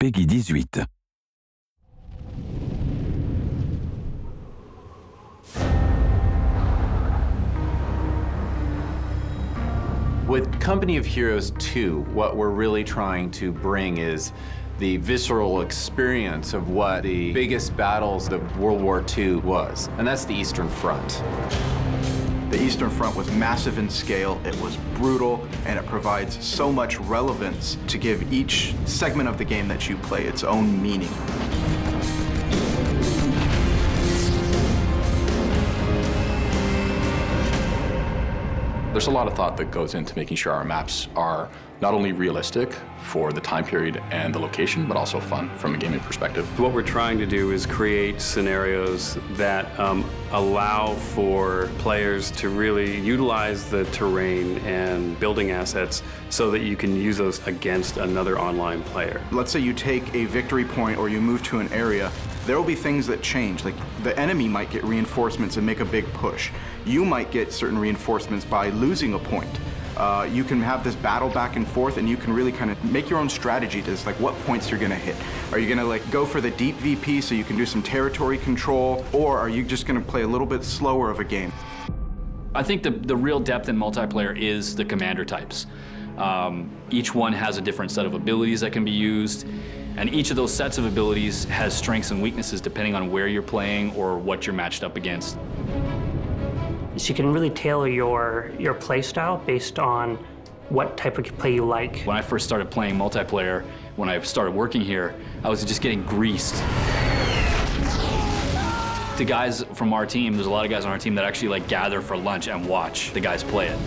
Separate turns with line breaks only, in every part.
Peggy 18.
With Company of Heroes 2, what we're really trying to bring is the visceral experience of what the biggest battles of World War II was, and that's the Eastern Front.
The Eastern Front was massive in scale, it was brutal, and it provides so much relevance to give each segment of the game that you play its own meaning.
There's a lot of thought that goes into making sure our maps are not only realistic for the time period and the location, but also fun from a gaming perspective.
What we're trying to do is create scenarios that allow for players to really utilize the terrain and building assets so that you can use those against another online player.
Let's say you take a victory point or you move to an area, there will be things that change. Like the enemy might get reinforcements and make a big push. You might get certain reinforcements by losing a point. You can have this battle back and forth, and you can really kind of make your own strategy to like what points you're gonna hit. Are you gonna like go for the deep VP so you can do some territory control, or are you just gonna play a little bit slower of a game?
I think the real depth in multiplayer is the commander types. Each one has a different set of abilities that can be used, and each of those sets of abilities has strengths and weaknesses depending on where you're playing or what you're matched up against.
So you can really tailor your play style based on what type of play you like.
When I first started playing multiplayer, when I started working here, I was just getting greased. The guys from our team, there's a lot of guys on our team that actually like gather for lunch and watch the guys play it.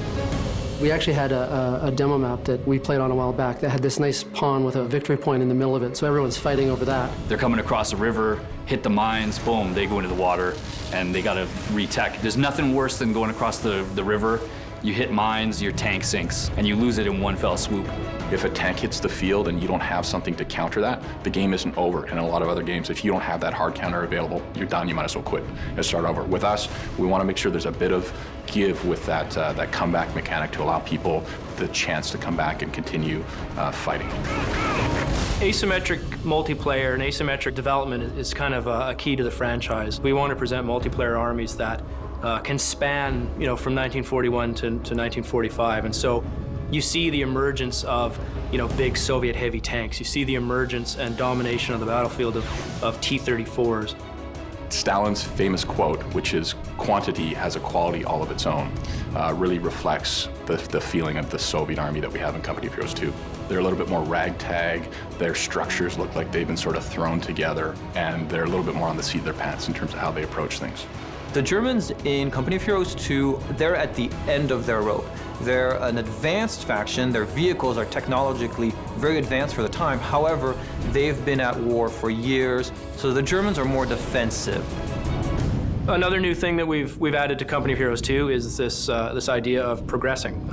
We actually had a demo map that we played on a while back that had this nice pond with a victory point in the middle of it, so everyone's fighting over that.
They're coming across the river, hit the mines, boom, they go into the water, and they gotta re-tech. There's nothing worse than going across the river, you hit mines, your tank sinks, and you lose it in one fell swoop.
If a tank hits the field and you don't have something to counter that, the game isn't over. And in a lot of other games, if you don't have that hard counter available, you're done, you might as well quit and start over. With us, we want to make sure there's a bit of give with that comeback mechanic to allow people the chance to come back and continue fighting.
Asymmetric multiplayer and asymmetric development is kind of a key to the franchise. We want to present multiplayer armies that can span, from 1941 to 1945, and so you see the emergence of, big Soviet heavy tanks. You see the emergence and domination of the battlefield of T-34s.
Stalin's famous quote, which is "quantity has a quality all of its own," really reflects the feeling of the Soviet army that we have in Company of Heroes 2. They're a little bit more ragtag, their structures look like they've been sort of thrown together, and they're a little bit more on the seat of their pants in terms of how they approach things.
The Germans in Company of Heroes 2, they're at the end of their rope. They're an advanced faction. Their vehicles are technologically very advanced for the time. However, they've been at war for years, so the Germans are more defensive.
Another new thing that we've added to Company of Heroes 2 is this idea of progressing.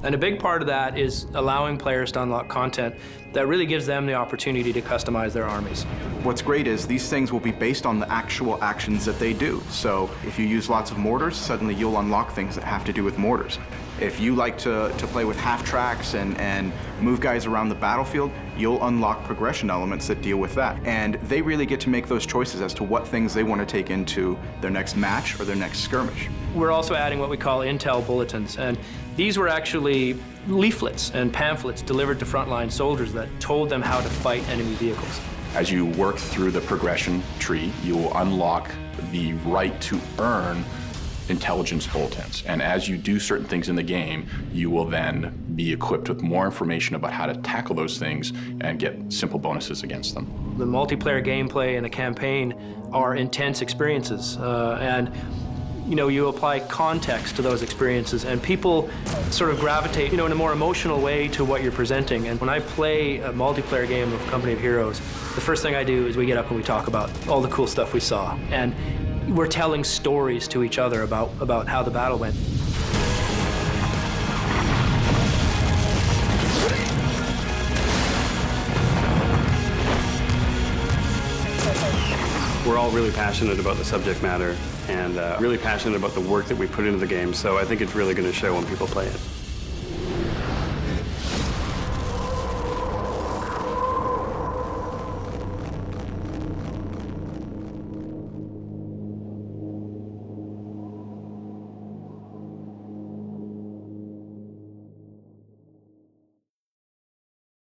And a big part of that is allowing players to unlock content that really gives them the opportunity to customize their armies.
What's great is these things will be based on the actual actions that they do. So if you use lots of mortars, suddenly you'll unlock things that have to do with mortars. If you like to play with half tracks and move guys around the battlefield, you'll unlock progression elements that deal with that. And they really get to make those choices as to what things they want to take into their next match or their next skirmish.
We're also adding what we call intel bulletins, and these were actually leaflets and pamphlets delivered to frontline soldiers that told them how to fight enemy vehicles.
As you work through the progression tree, you will unlock the right to earn intelligence bulletins. And as you do certain things in the game, you will then be equipped with more information about how to tackle those things and get simple bonuses against them.
The multiplayer gameplay and the campaign are intense experiences, and you apply context to those experiences, and people sort of gravitate, in a more emotional way to what you're presenting. And when I play a multiplayer game of Company of Heroes, the first thing I do is we get up and we talk about all the cool stuff we saw. And we're telling stories to each other about how the battle went.
We're all really passionate about the subject matter and really passionate about the work that we put into the game, so I think it's really going to show when people play it.